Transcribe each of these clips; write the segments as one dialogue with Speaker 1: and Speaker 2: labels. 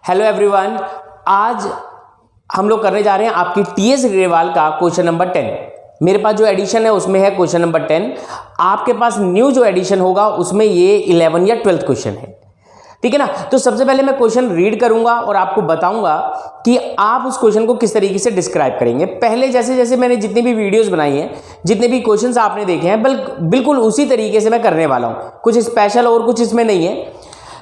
Speaker 1: Hello everyone, आज हम लोग करने जा रहे हैं आपकी टीएस ग्रेवाल का क्वेश्चन नंबर 10। मेरे पास जो एडिशन है उसमें है क्वेश्चन नंबर 10। आपके पास न्यू जो एडिशन होगा उसमें ये 11 या 12th क्वेश्चन है, ठीक है ना। तो सबसे पहले मैं क्वेश्चन रीड करूंगा और आपको बताऊंगा कि आप उस क्वेश्चन को किस तरीके से डिस्क्राइब करेंगे। पहले जैसे जैसे मैंने जितनी भी वीडियोस बनाई हैं, जितने भी क्वेश्चंस आपने देखे हैं, बिल्कुल उसी तरीके से मैं करने वाला हूं। कुछ स्पेशल और कुछ इसमें नहीं है।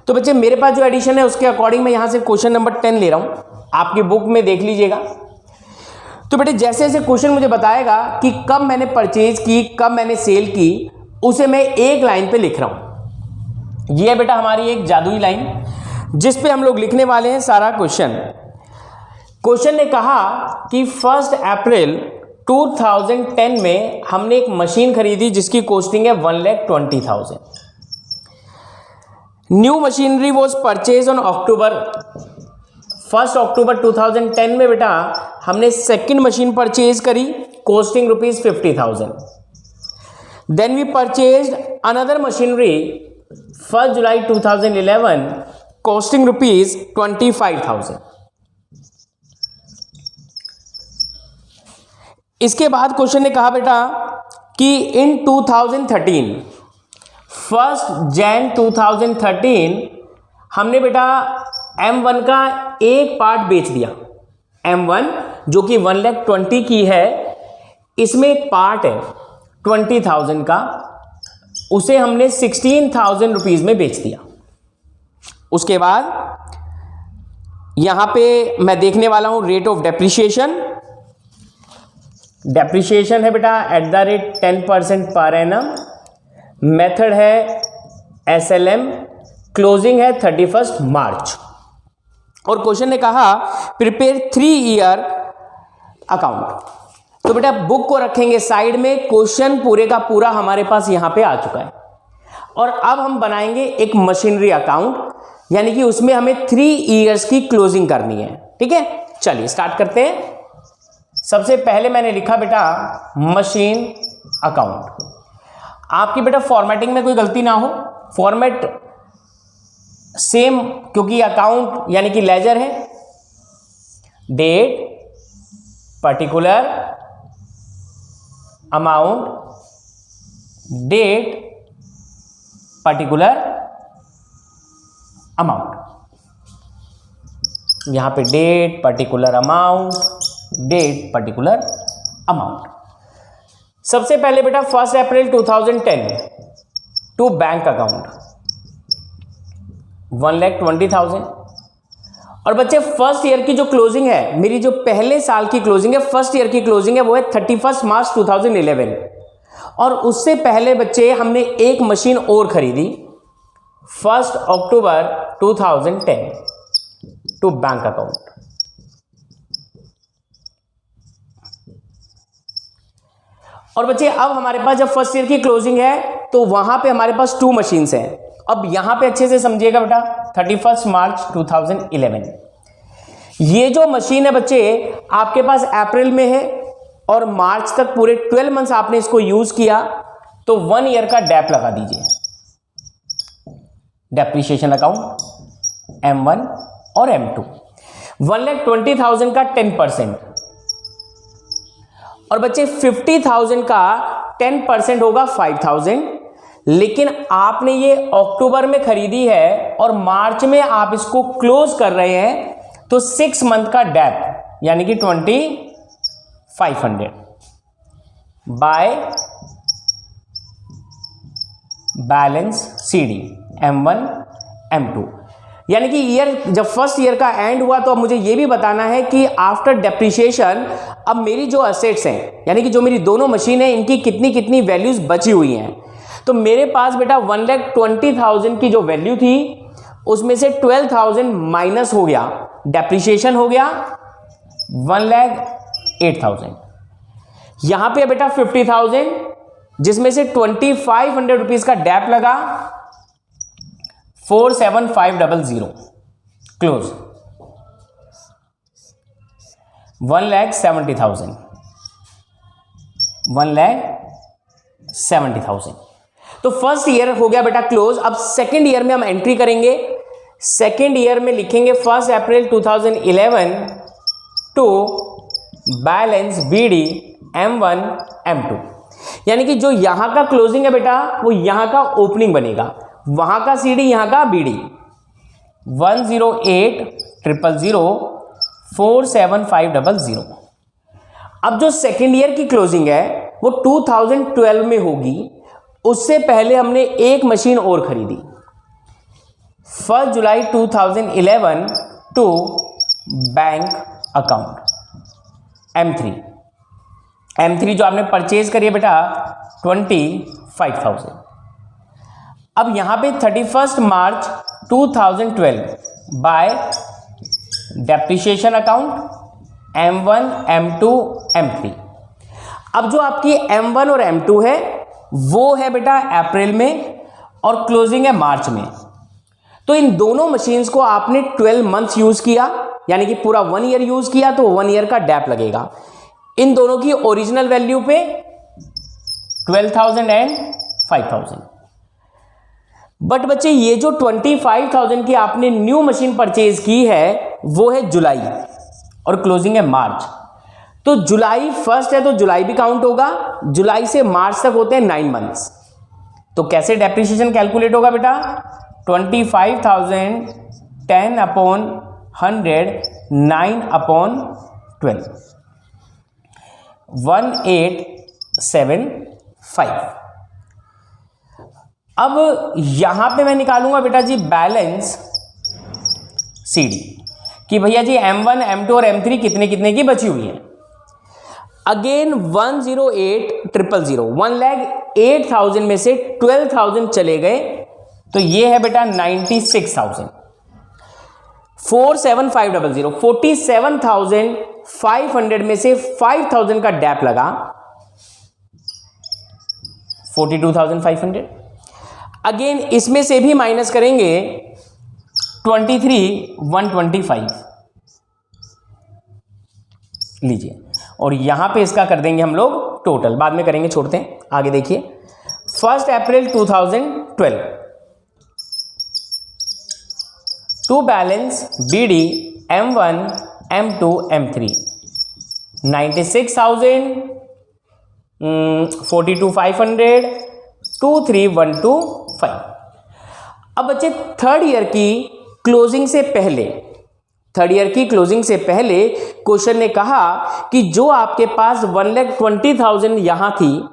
Speaker 1: तो बच्चे, मेरे पास जो एडिशन है उसके अकॉर्डिंग मैं यहां से क्वेश्चन नंबर 10 ले रहा हूं, आपकी बुक में देख लीजिएगा। तो बेटे, जैसे जैसे क्वेश्चन मुझे बताएगा कि कब मैंने परचेज की, कब मैंने सेल की, उसे मैं एक लाइन पे लिख रहा हूं। ये है बेटा हमारी एक जादुई लाइन जिस पे हम लोग लिखने वाले हैं सारा क्वेश्चन। क्वेश्चन ने कहा कि 1 अप्रैल 2010 में हमने एक मशीन खरीदी जिसकी कॉस्टिंग है 1,20,000। New machinery was purchase on October 1 October 2010 में बेटा हमने सेकंड मशीन परचेज करी, costing ₹50,000। Then we purchase another machinery 1 July 2011, costing ₹25,000। इसके बाद क्वेश्चन ने कहा बेटा कि इन 2013 1 जनवरी 2013 हमने बेटा M1 का एक पार्ट बेच दिया। M1 जो कि 1,20,000 की है, इसमें एक पार्ट है 20,000 का, उसे हमने 16,000 रुपीज में बेच दिया। उसके बाद यहां पे मैं देखने वाला हूं रेट ऑफ डेप्रिसिएशन। डेप्रिसिएशन है बेटा @10% पर एनम। मेथड है SLM। क्लोजिंग है 31 मार्च। और क्वेश्चन ने कहा प्रिपेयर 3 ईयर अकाउंट। तो बेटा बुक को रखेंगे साइड में, क्वेश्चन पूरे का पूरा हमारे पास यहां पे आ चुका है। और अब हम बनाएंगे एक मशीनरी अकाउंट, यानी कि उसमें हमें 3 ईयर्स की क्लोजिंग करनी है, ठीक है। चलिए स्टार्ट करते हैं। सबसे पहले मैंने लिखा बेटा मशीन अकाउंट। आपकी बेटा फॉर्मेटिंग में कोई गलती ना हो, फॉर्मेट सेम, क्योंकि अकाउंट यानी कि लेजर है। Date, particular, amount, date, particular, amount. यहां पे date, particular amount, date, particular amount. सबसे पहले बेटा 1 अप्रैल 2010 टू बैंक अकाउंट 1,20,000। और बच्चे फर्स्ट ईयर की जो क्लोजिंग है, मेरी जो पहले साल की क्लोजिंग है, फर्स्ट ईयर की क्लोजिंग है, वो है 31 मार्च 2011। और उससे पहले बच्चे हमने एक मशीन और खरीदी 1 अक्टूबर 2010 टू बैंक अकाउंट। और बच्चे अब हमारे पास जब फर्स्ट ईयर की क्लोजिंग है तो वहां पे हमारे पास 2 मशीन्स हैं। अब यहां पे अच्छे से समझिएगा बेटा 31 मार्च 2011। ये जो मशीन है बच्चे आपके पास अप्रैल में है और मार्च तक पूरे 12 मंथ्स आपने इसको यूज किया, तो 1 ईयर का डेप लगा दीजिए। डेप्रिसिएशन अकाउंट M1 और M2 1,20,000 का 10%। और बच्चे 50,000 का 10% होगा 5,000। लेकिन आपने ये अक्टूबर में खरीदी है और मार्च में आप इसको क्लोज कर रहे हैं, तो 6 मंथ का डेप यानी कि 2,500 by balance CD M1 M2। यानी कि ईयर जब फर्स्ट ईयर का एंड हुआ तो अब मुझे यह भी बताना है कि आफ्टर डेप्रिसिएशन अब मेरी जो असेट्स हैं, यानी कि जो मेरी दोनों मशीन है, इनकी कितनी कितनी वैल्यूज बची हुई हैं। तो मेरे पास बेटा 1,20,000 की जो वैल्यू थी उसमें से 12,000 माइनस हो गया, डेप्रिसिएशन हो गया 1,08,000। यहां पे बेटा 50,000 जिसमें से 2,500 रुपीज का डेप लगा, 4,7500 क्लोज 1,70,000 1,70,000। तो फर्स्ट ईयर हो गया बेटा क्लोज। अब सेकेंड ईयर में हम एंट्री करेंगे सेकेंड ईयर में लिखेंगे 1 अप्रैल 2011 to balance BD M1 M2, यानी कि जो यहां का क्लोजिंग है बेटा वो यहां का ओपनिंग बनेगा, वहां का CD यहां का BD 10800047500। अब जो सेकेंड ईयर की क्लोजिंग है वो 2012 में होगी, उससे पहले हमने एक मशीन और खरीदी 1 July 2011 to bank account M3 जो आपने परचेज करी है बेटा 25,000। अब यहां पे 31 मार्च 2012 bye depreciation account M1 M2 M3। अब जो आपकी M1 और M2 है वो है बेटा अप्रैल में और क्लोजिंग है मार्च में, तो इन दोनों मशीन्स को आपने 12 मंथ्स यूज किया, यानी कि पूरा 1 ईयर यूज किया तो 1 ईयर का डैप लगेगा। इन दोनों की ओरिजिनल वैल्यू पे 12,000 एंड 5,000। बट बच्चे ये जो 25,000 की आपने न्यू मशीन परचेज की है वो है जुलाई और क्लोजिंग है मार्च, तो जुलाई फर्स्ट है तो जुलाई भी काउंट होगा, जुलाई से मार्च तक होते हैं 9 मंथ्स। तो कैसे डेप्रिसिएशन कैलकुलेट होगा बेटा 25,000 10/100 9/12 1875। अब यहां पे मैं निकालूंगा बेटा जी बैलेंस CD कि भैया जी M1 M2 और M3 कितने कितने की बची हुई है। अगेन 108,000 1,08,000 में से 12,000 चले गए तो ये है बेटा 96,000। 47,500 47,500 में से 5,000 का डैप लगा 42,500। अगेन इसमें से भी माइनस करेंगे 23,125 लीजिए, और यहां पे इसका कर देंगे हम लोग टोटल, बाद में करेंगे, छोड़ते हैं आगे। देखिए 1 अप्रैल 2012 to balance BD M1 M2 M3 96,000 42,500 23,125। अब बच्चे थर्ड ईयर की क्लोजिंग से पहले क्वेश्चन ने कहा कि जो आपके पास 1,20,000 यहां थी,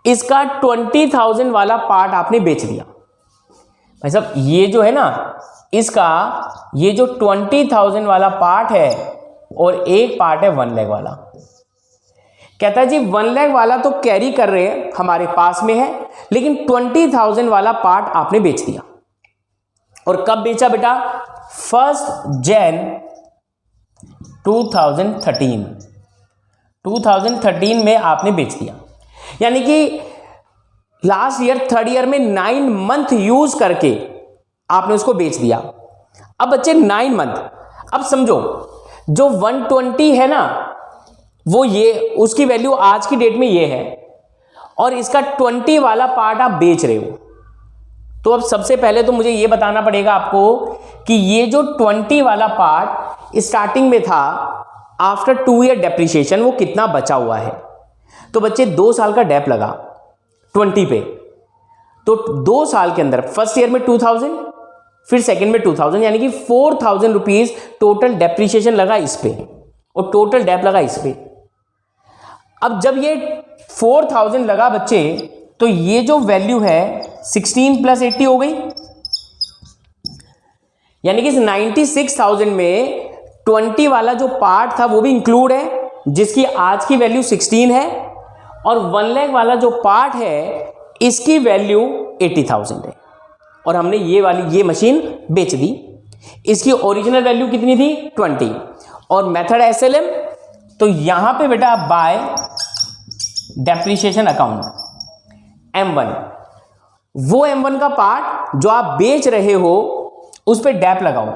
Speaker 1: इसका 20,000 वाला पार्ट आपने बेच दिया। भाई साहब ये जो है ना, इसका ये जो 20,000 वाला पार्ट है और एक पार्ट है 1 लाख वाला। कहता है जी 1 लाख वाला तो कैरी कर रहे हैं, हमारे पास में है, लेकिन 20,000 वाला पार्ट आपने बेच दिया। और कब बेचा बेटा 1 जनवरी 2013 में आपने बेच दिया, यानी कि लास्ट ईयर थर्ड ईयर में 9 मंथ यूज करके आपने उसको बेच दिया। अब बच्चे 9 मंथ, अब समझो जो 120 है ना वो ये उसकी वैल्यू आज की डेट में ये है, और इसका 20 वाला पार्ट आप बेच रहे हो। तो अब सबसे पहले तो मुझे ये बताना पड़ेगा आपको कि ये जो 20 वाला पार्ट स्टार्टिंग में था आफ्टर 2 ईयर डेप्रिसिएशन वो कितना बचा हुआ है। तो बच्चे 2 साल का डैप लगा 20 पे, तो 2 साल के अंदर फर्स्ट ईयर में 2,000 फिर सेकंड में 2,000, यानी कि 4,000 रुपीज टोटल डेप्रिसिएशन लगा इस पे और टोटल डैप लगा इस पे। अब जब ये 4,000 लगा बच्चे, तो ये जो वैल्यू है 16 + 80 हो गई, यानी कि इस 96,000 में 20 वाला जो पार्ट था वो भी इंक्लूड है, जिसकी आज की वैल्यू 16 है, और 1 लाख वाला जो पार्ट है इसकी वैल्यू 80,000 है, और हमने ये मशीन बेच दी। इसकी ओरिजिनल वैल्यू कितनी थी 20, और मेथड SLM, तो यहां पे बेटा बाय डेप्रिसिएशन अकाउंट M1, वो M1 का पार्ट जो आप बेच रहे हो उस पे डैप लगाओ।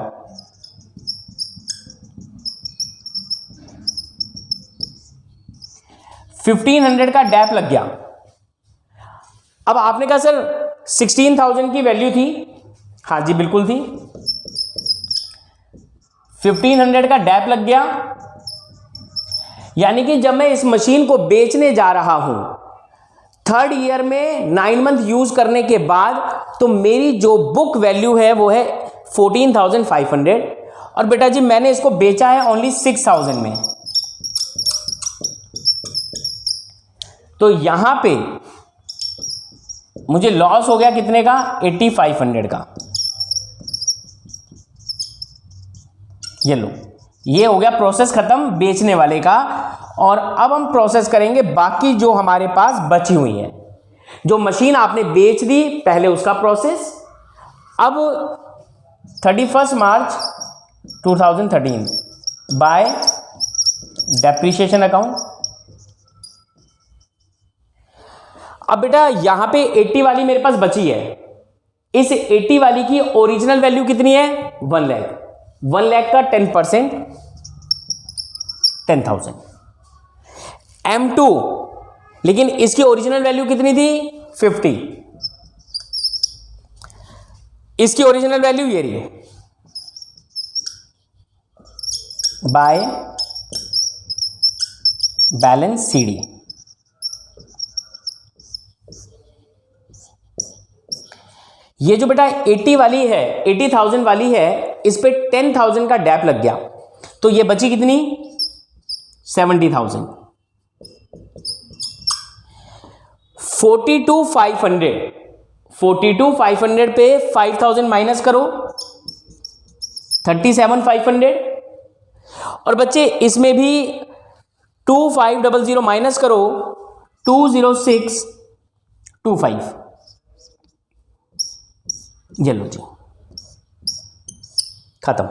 Speaker 1: $1,500 का डैप लग गया। अब आपने कहा सर 16,000 की वैल्यू थी, हाँ जी बिल्कुल थी, 1500 का डैप लग गया, यानी कि जब मैं इस मशीन को बेचने जा रहा हूं 3rd ईयर में 9 मंथ यूज करने के बाद, तो मेरी जो बुक वैल्यू है वो है 14,500 और बेटा जी मैंने इसको बेचा है ओनली 6,000 में। तो यहां पे मुझे लॉस हो गया कितने का, 8,500 का। ये लो, ये हो गया प्रोसेस खत्म बेचने वाले का। और अब हम प्रोसेस करेंगे बाकी जो हमारे पास बची हुई है, जो मशीन आपने बेच दी पहले उसका प्रोसेस। अब 31 मार्च 2013 बाय डेप्रिसिएशन अकाउंट। अब बेटा यहां पे 80 वाली मेरे पास बची है, इस 80 वाली की ओरिजिनल वैल्यू कितनी है, 1 लाख। 1 लाख का 10% 10,000 M2, लेकिन इसकी ओरिजिनल वैल्यू कितनी थी 50, इसकी ओरिजिनल वैल्यू ये रही बाय बैलेंस CD। ये जो बेटा 80 वाली है, 80,000 वाली है, इस पे 10,000 का डैप लग गया, तो ये बची कितनी 70,000। 42,500 पे 5,000 माइनस करो 37,500। और बच्चे इसमें भी 2,500 माइनस करो 20625। ये लो जी, खत्म।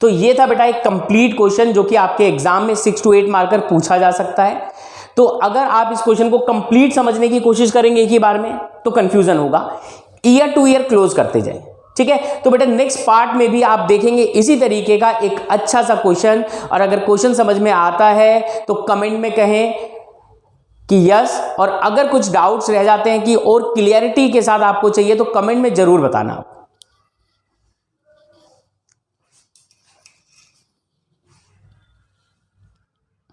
Speaker 1: तो ये था बेटा एक कंप्लीट क्वेश्चन जो कि आपके एग्जाम में 6 to 8 मार्कर पूछा जा सकता है। तो अगर आप इस क्वेश्चन को कंप्लीट समझने की कोशिश करेंगे एक ही बार में तो कंफ्यूजन होगा, ईयर टू ईयर क्लोज करते जाए, ठीक है। तो बेटा नेक्स्ट पार्ट में भी आप देखेंगे इसी तरीके का एक अच्छा सा क्वेश्चन। और अगर क्वेश्चन समझ में आता है तो कमेंट में कहें कि यस, और अगर कुछ डाउट्स रह जाते हैं कि और क्लियरिटी के साथ आपको चाहिए तो कमेंट में जरूर बताना।